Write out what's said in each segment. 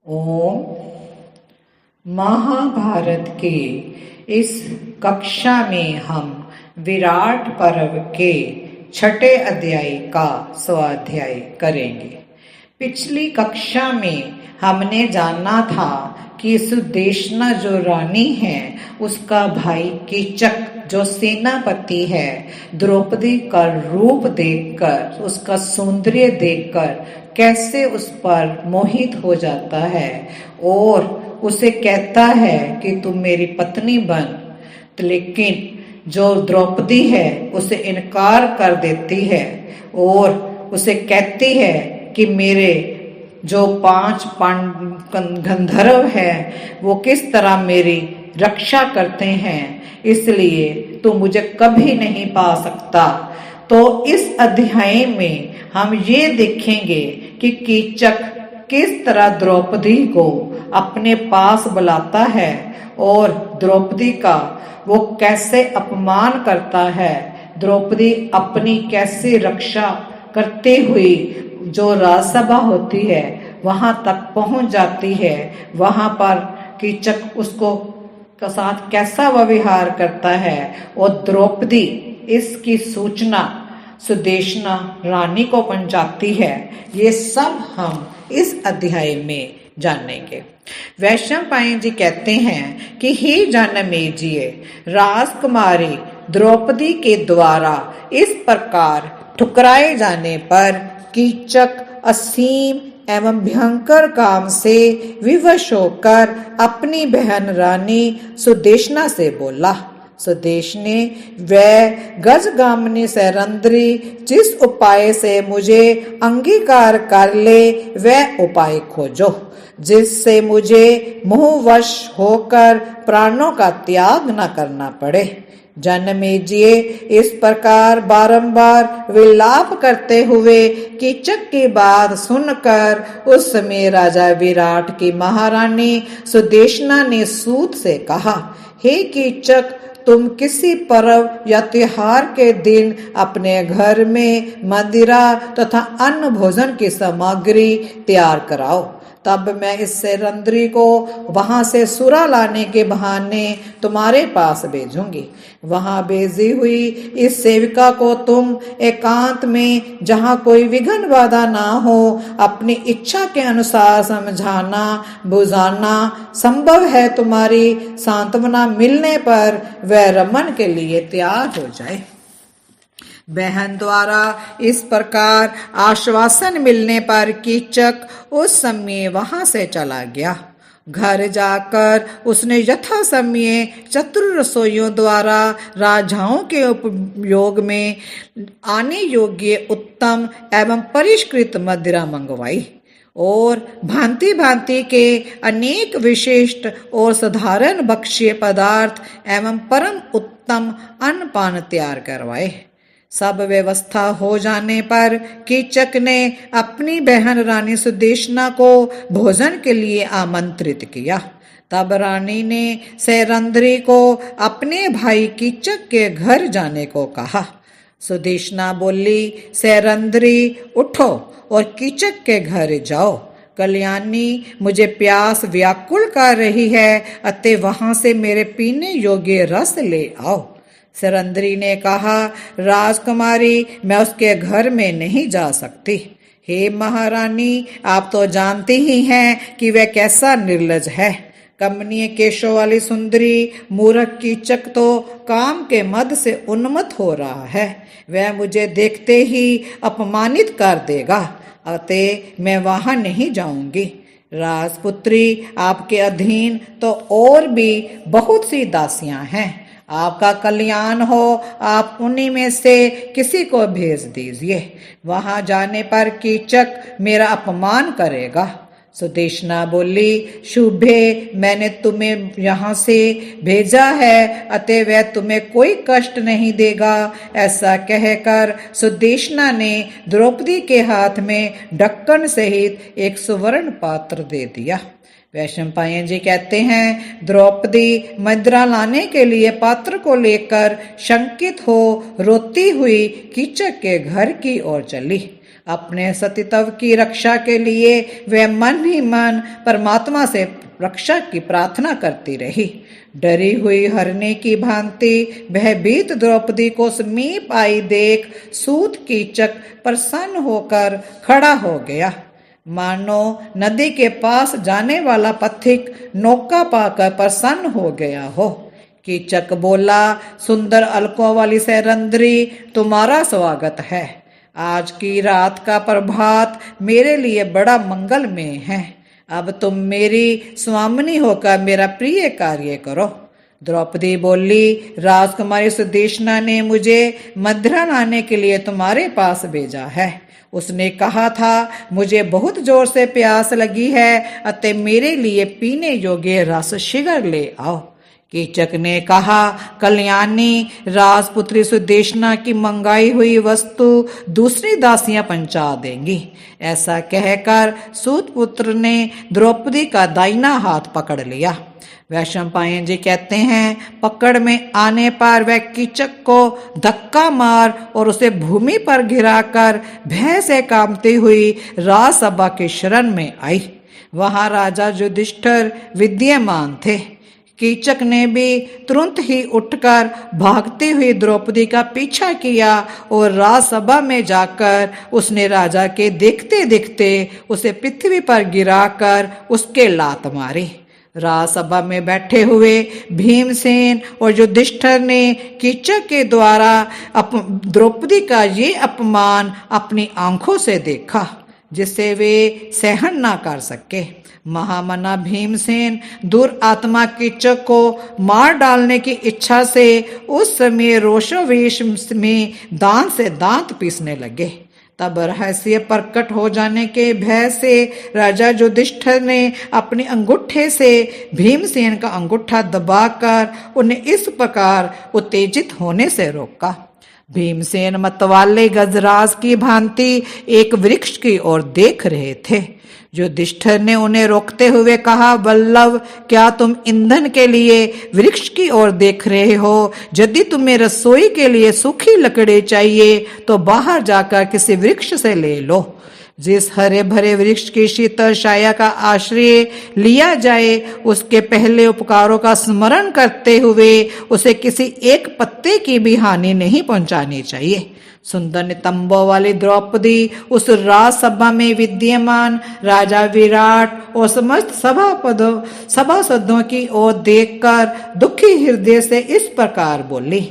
ओम। महाभारत के इस कक्षा में हम विराट पर्व के छठे अध्याय का स्वाध्याय करेंगे। पिछली कक्षा में हमने जाना था कि सुदेशना जो रानी है उसका भाई कीचक जो सेनापति है द्रौपदी का रूप देखकर, उसका सौंदर्य देखकर कैसे उस पर मोहित हो जाता है और उसे कहता है कि तुम मेरी पत्नी बन। लेकिन जो द्रौपदी है उसे इनकार कर देती है और उसे कहती है कि मेरे जो 5 गंधर्व है वो किस तरह मेरी रक्षा करते हैं, इसलिए तू मुझे कभी नहीं पा सकता। तो इस अध्याय में हम ये देखेंगे कि कीचक किस तरह द्रौपदी को अपने पास बुलाता है और द्रौपदी का वो कैसे अपमान करता है। द्रौपदी अपनी कैसे रक्षा करते हुए जो राजसभा होती है वहां तक पहुंच जाती है। वहां पर कीचक उसको के साथ कैसा व्यवहार करता है और द्रौपदी इसकी सूचना सुदेशना रानी को पहुंचाती है। ये सब हम इस अध्याय में जानेंगे। वैशंपायन जी कहते हैं कि हे जनमेजय, राजकुमारी द्रौपदी के द्वारा इस प्रकार ठुकराए जाने पर कीचक असीम एवं भयंकर काम से विवश होकर अपनी बहन रानी सुदेशना से बोला। सुदेशने वह गजगामिनी सैरंध्री जिस उपाय से मुझे अंगीकार कर ले वह उपाय खोजो, जिससे मुझे मोहवश होकर प्राणों का त्याग न करना पड़े। जनमेजय इस प्रकार बारंबार विलाप करते हुए कीचक की बात सुनकर उस समय राजा विराट की महारानी सुदेशना ने सूत से कहा, हे कीचक, तुम किसी पर्व या त्योहार के दिन अपने घर में मदिरा तथा अन्न भोजन की सामग्री तैयार कराओ। तब मैं इस सैरंध्री को वहां से सुरा लाने के बहाने तुम्हारे पास भेजूंगी। वहां भेजी हुई इस सेविका को तुम एकांत में, जहां कोई विघ्न बाधा ना हो, अपनी इच्छा के अनुसार समझाना बुझाना। संभव है तुम्हारी सांत्वना मिलने पर वह रमन के लिए तैयार हो जाए। बहन द्वारा इस प्रकार आश्वासन मिलने पर कीचक उस समय वहां से चला गया। घर जाकर उसने यथा समय चतुर रसोइयों द्वारा राजाओं के उपयोग में आने योग्य उत्तम एवं परिष्कृत मदिरा मंगवाई और भांति भांति के अनेक विशिष्ट और साधारण भक्ष्य पदार्थ एवं परम उत्तम अन्न पान तैयार करवाए। सब व्यवस्था हो जाने पर कीचक ने अपनी बहन रानी सुदेशना को भोजन के लिए आमंत्रित किया। तब रानी ने सैरंध्री को अपने भाई कीचक के घर जाने को कहा। सुदेशना बोली, सैरंध्री उठो और कीचक के घर जाओ। कल्याणी, मुझे प्यास व्याकुल कर रही है, अतः वहां से मेरे पीने योग्य रस ले आओ। सैरंध्री ने कहा, राजकुमारी, मैं उसके घर में नहीं जा सकती। हे महारानी, आप तो जानती ही हैं कि वह कैसा निर्लज है। कमनीय केशों वाली सुंदरी मूर्ख कीचक तो काम के मद से उन्मत्त हो रहा है। वह मुझे देखते ही अपमानित कर देगा, अतः मैं वहां नहीं जाऊंगी। राजपुत्री, आपके अधीन तो और भी बहुत सी दासियां हैं। आपका कल्याण हो, आप उन्हीं में से किसी को भेज दीजिए। वहां जाने पर कीचक मेरा अपमान करेगा। सुदेशना बोली, शुभे, मैंने तुम्हें यहाँ से भेजा है, अतः वह तुम्हें कोई कष्ट नहीं देगा। ऐसा कहकर सुदेशना ने द्रौपदी के हाथ में ढक्कन सहित एक सुवर्ण पात्र दे दिया। वैशंपायन जी कहते हैं, द्रौपदी मदिरा लाने के लिए पात्र को लेकर शंकित हो रोती हुई कीचक के घर की ओर चली। अपने सतीत्व की रक्षा के लिए वे मन ही मन परमात्मा से रक्षा की प्रार्थना करती रही। डरी हुई हरनी की भांति भयभीत द्रौपदी को समीप आई देख सूत कीचक प्रसन्न होकर खड़ा हो गया, मानो नदी के पास जाने वाला पथिक नौका पाकर प्रसन्न हो गया हो। कीचक बोला, सुंदर अलकों वाली सैरंध्री, तुम्हारा स्वागत है। आज की रात का प्रभात मेरे लिए बड़ा मंगलमय है। अब तुम मेरी स्वामिनी होकर मेरा प्रिय कार्य करो। द्रौपदी बोली, राजकुमारी सुदेशना ने मुझे मदिरा लाने के लिए तुम्हारे पास भेजा है। उसने कहा था, मुझे बहुत जोर से प्यास लगी है, अतः मेरे लिए पीने योग्य रस शीघ्र ले आओ। कीचक ने कहा, कल्याणी, राजपुत्री सुदेशना की मंगाई हुई वस्तु दूसरी दासियां पहुंचा देंगी। ऐसा कहकर सूतपुत्र ने द्रौपदी का दाहिना हाथ पकड़ लिया। वैशंपायन जी कहते हैं, पकड़ में आने पर वह कीचक को धक्का मार और उसे भूमि पर गिराकर भय से कांपती हुई राजसभा के शरण में आई। वहां राजा युधिष्ठिर विद्यमान थे। कीचक ने भी तुरंत ही उठकर भागती हुई द्रौपदी का पीछा किया और राजसभा में जाकर उसने राजा के देखते देखते उसे पृथ्वी पर गिराकर उसके लात मारी। राजसभा में बैठे हुए भीमसेन और युधिष्ठिर ने कीचक के द्वारा द्रौपदी का ये अपमान अपनी आंखों से देखा, जिसे वे सहन ना कर सके। महामना भीमसेन दुरात्मा कीचक को मार डालने की इच्छा से उस समय रोषावेश में दांत से दांत पीसने लगे। तब रहस्य प्रकट हो जाने के भय से राजा युधिष्ठिर ने अपने अंगूठे से भीमसेन का अंगूठा दबाकर उन्हें इस प्रकार उत्तेजित होने से रोका। भीमसेन मतवाले गजराज की भांति एक वृक्ष की ओर देख रहे थे। युधिष्ठिर ने उन्हें रोकते हुए कहा, वल्लभ, क्या तुम ईंधन के लिए वृक्ष की ओर देख रहे हो? यदि तुम्हें रसोई के लिए सूखी लकड़ी चाहिए तो बाहर जाकर किसी वृक्ष से ले लो। जिस हरे भरे वृक्ष की शीतल छाया का आश्रय लिया जाए, उसके पहले उपकारों का स्मरण करते हुए उसे किसी एक पत्ते की भी हानि नहीं पहुंचानी चाहिए। सुंदर नितंबों वाली द्रौपदी उस राजसभा में विद्यमान राजा विराट और समस्त सभासदों की ओर देखकर दुखी हृदय से इस प्रकार बोली,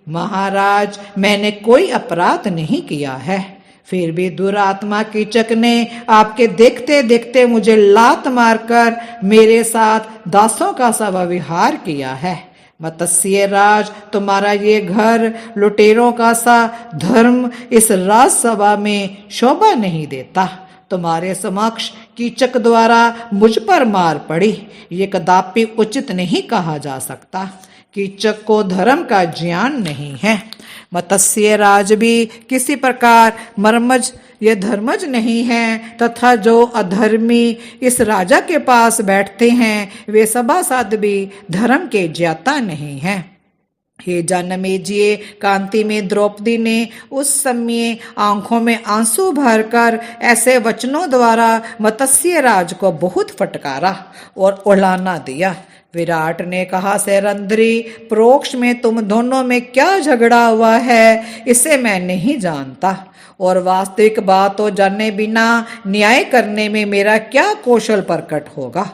महाराज, मैंने कोई अपराध नहीं किया है, फिर भी दुरात्मा कीचक ने आपके देखते देखते मुझे लात मारकर मेरे साथ दासों का सा व्यवहार किया है। मत्स्य राज, तुम्हारा ये घर लुटेरों का सा धर्म इस राजसभा में शोभा नहीं देता। तुम्हारे समक्ष कीचक द्वारा मुझ पर मार पड़ी, ये कदापि उचित नहीं कहा जा सकता। कीचक को धर्म का ज्ञान नहीं है। मत्स्य राज भी किसी प्रकार मर्मज ये धर्मज नहीं है, तथा जो अधर्मी इस राजा के पास बैठते हैं वे सभासद भी धर्म के ज्ञाता नहीं हैं। हे जनमेजय, कांति में द्रौपदी ने उस समय आंखों में आंसू भरकर ऐसे वचनों द्वारा मत्स्य राज को बहुत फटकारा और उलाहना दिया। विराट ने कहा, सैरंध्री, परोक्ष में तुम दोनों में क्या झगड़ा हुआ है इसे मैं नहीं जानता, और वास्तविक बात तो जाने बिना न्याय करने में मेरा क्या कौशल प्रकट होगा।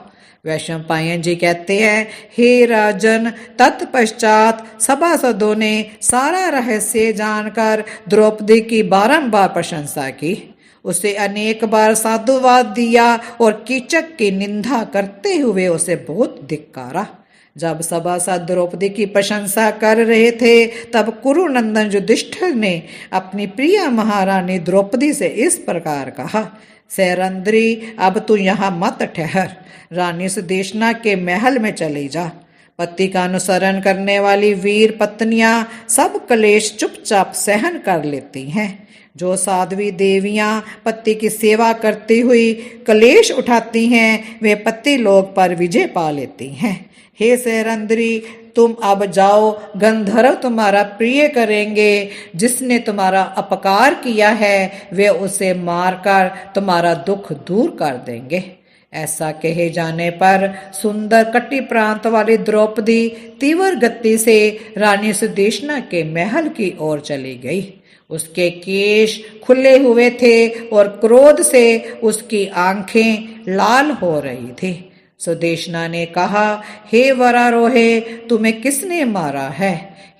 वैशंपायन जी कहते हैं, हे राजन, तत्पश्चात सभासदों ने सारा रहस्य जानकर द्रौपदी की बारंबार प्रशंसा की, उसे अनेक बार साधुवाद दिया और कीचक की निंदा करते हुए उसे बहुत धिक्कारा। जब सभासद द्रौपदी की प्रशंसा कर रहे थे तब कुरुनंदन युधिष्ठिर ने अपनी प्रिय महारानी द्रौपदी से इस प्रकार कहा, सैरंध्री, अब तू यहाँ मत ठहर, रानी सुदेशना के महल में चली जा। पति का अनुसरण करने वाली वीर पत्नियां सब क्लेश चुपचाप सहन कर लेती हैं। जो साध्वी देवियां पति की सेवा करती हुई क्लेश उठाती हैं वे पति लोग पर विजय पा लेती हैं। हे सैरंध्री, तुम अब जाओ, गंधर्व तुम्हारा प्रिय करेंगे। जिसने तुम्हारा अपकार किया है वे उसे मारकर तुम्हारा दुख दूर कर देंगे। ऐसा कहे जाने पर सुंदर कटी प्रांत वाली द्रौपदी तीव्र गति से रानी सुदेशना के महल की ओर चली गई। उसके केश खुले हुए थे और क्रोध से उसकी आंखें लाल हो रही थी। सुदेशना ने कहा, हे वरारोहे, तुम्हें किसने मारा है?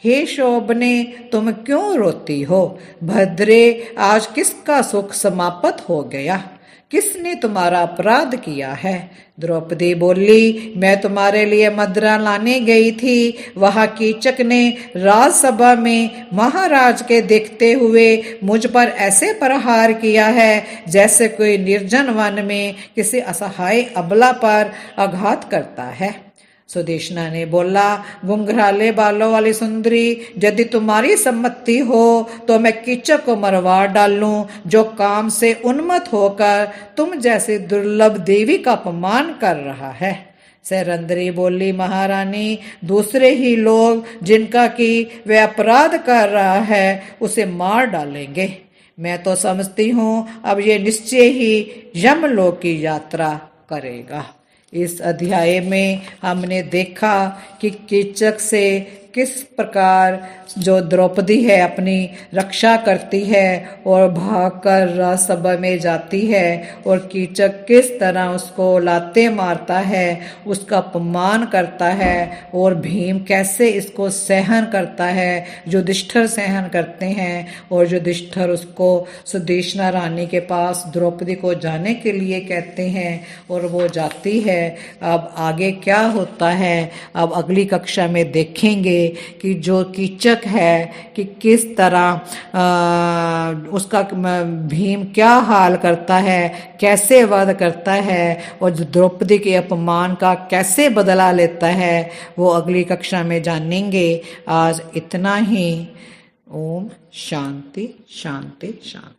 हे शोभने, तुम क्यों रोती हो? भद्रे, आज किसका सुख समाप्त हो गया? किसने तुम्हारा अपराध किया है? द्रौपदी बोली, मैं तुम्हारे लिए मदिरा लाने गई थी। वहां कीचक ने राजसभा में महाराज के देखते हुए मुझ पर ऐसे प्रहार किया है जैसे कोई निर्जन वन में किसी असहाय अबला पर आघात करता है। सुदेशना ने बोला, घुंघराले बालों वाली सुंदरी, यदि तुम्हारी सम्मति हो तो मैं कीचक को मरवा डालूं, जो काम से उन्मत्त होकर तुम जैसी दुर्लभ देवी का अपमान कर रहा है। सहरंदरी बोली, महारानी, दूसरे ही लोग जिनका कि वे अपराध कर रहा है उसे मार डालेंगे। मैं तो समझती हूँ अब ये निश्चय ही यमलोक की यात्रा करेगा। इस अध्याय में हमने देखा कि कीचक से किस प्रकार जो द्रौपदी है अपनी रक्षा करती है और भागकर राजसभा में जाती है और कीचक किस तरह उसको लाते मारता है, उसका अपमान करता है और भीम कैसे इसको सहन करता है, युधिष्ठिर सहन करते हैं और युधिष्ठिर उसको सुदेशना रानी के पास द्रौपदी को जाने के लिए कहते हैं और वो जाती है। अब आगे क्या होता है अब अगली कक्षा में देखेंगे कि जो कीचक है कि किस तरह उसका भीम क्या हाल करता है, कैसे वध करता है और द्रौपदी के अपमान का कैसे बदला लेता है, वो अगली कक्षा में जानेंगे। आज इतना ही। ओम शांति शांति शांति।